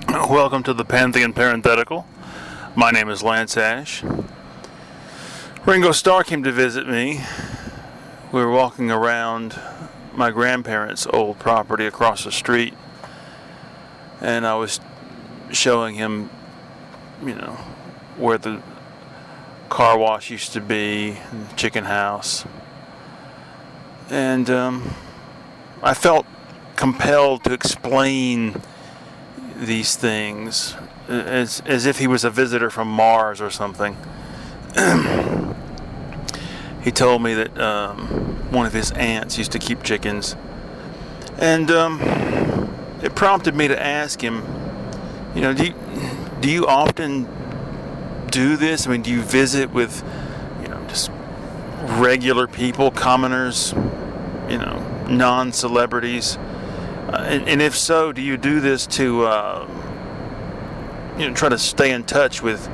Welcome to the Pantheon Parenthetical. My name is Lance Ash. Ringo Starr came to visit me. We were walking around my grandparents' old property across the street, and I was showing him, where the car wash used to be, and the chicken house. And I felt compelled to explain these things as if he was a visitor from Mars or something. He told me that one of his aunts used to keep chickens, and it prompted me to ask him, do you often do this? I mean, do you visit with just regular people, commoners, non-celebrities? And if so, do you do this to, try to stay in touch with,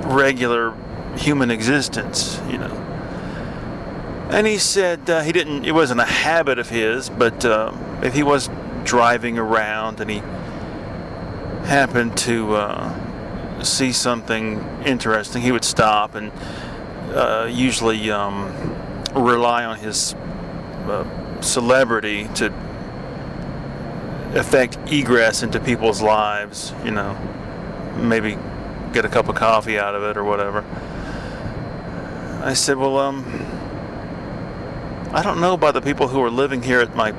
regular human existence, And he said he didn't. It wasn't a habit of his, but if he was driving around and he happened to see something interesting, he would stop and usually rely on his celebrity to affect egress into people's lives, maybe get a cup of coffee out of it or whatever. I said, well, I don't know about the people who are living here at my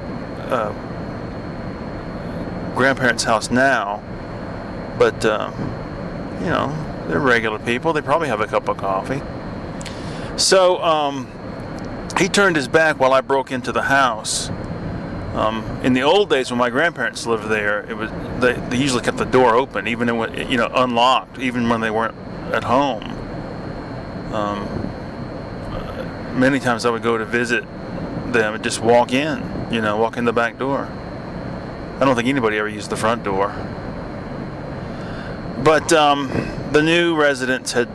grandparents' house now, but they're regular people. They probably have a cup of coffee. So he turned his back while I broke into the house. In the old days when my grandparents lived there, they usually kept the door open, even when unlocked, even when they weren't at home. Many times I would go to visit them and just walk in the back door. I don't think anybody ever used the front door. But the new residents had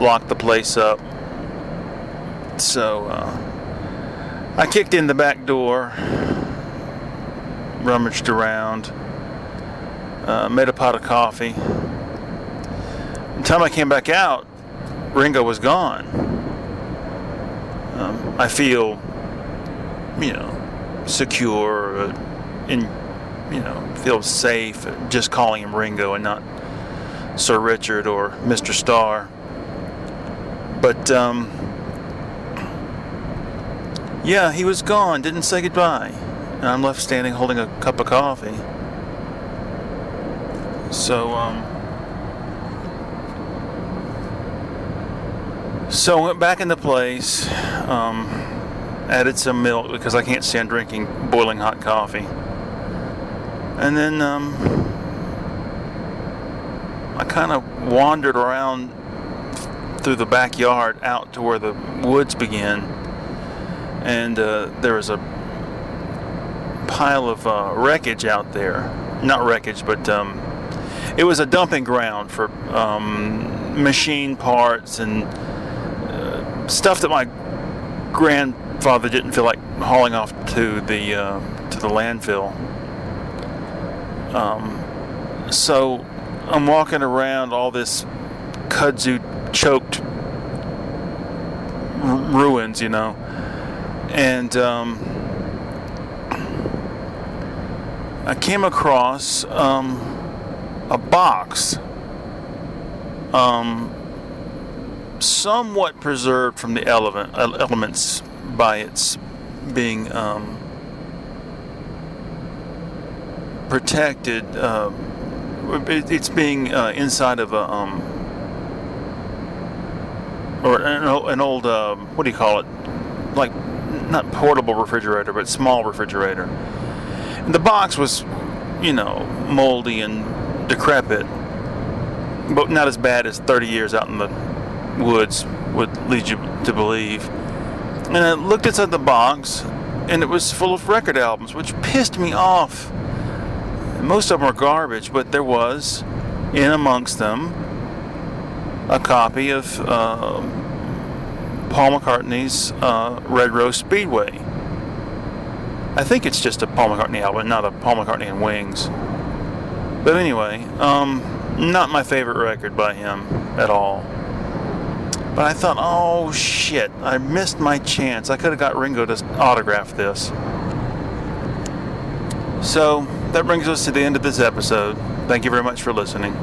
locked the place up. So I kicked in the back door, rummaged around, made a pot of coffee. By the time I came back out, Ringo was gone. I feel, secure, feel safe just calling him Ringo and not Sir Richard or Mr. Starr. But yeah, he was gone, didn't say goodbye. And I'm left standing holding a cup of coffee. So I went back into place, added some milk because I can't stand drinking boiling hot coffee. And then I kind of wandered around through the backyard out to where the woods begin. And there was a pile of wreckage out there. Not wreckage, but it was a dumping ground for machine parts and stuff that my grandfather didn't feel like hauling off to the landfill. So I'm walking around all this kudzu-choked ruins, and I came across a box, somewhat preserved from the elements by its being protected. It's being inside of an old what do you call it? Like, not portable refrigerator, but small refrigerator. And the box was, moldy and decrepit, but not as bad as 30 years out in the woods would lead you to believe. And I looked inside the box, and it was full of record albums, which pissed me off. Most of them were garbage, but there was, in amongst them, a copy of Paul McCartney's Red Rose Speedway. I think it's just a Paul McCartney album, not a Paul McCartney and Wings. But anyway, not my favorite record by him at all. But I thought, oh shit, I missed my chance. I could have got Ringo to autograph this. So, that brings us to the end of this episode. Thank you very much for listening.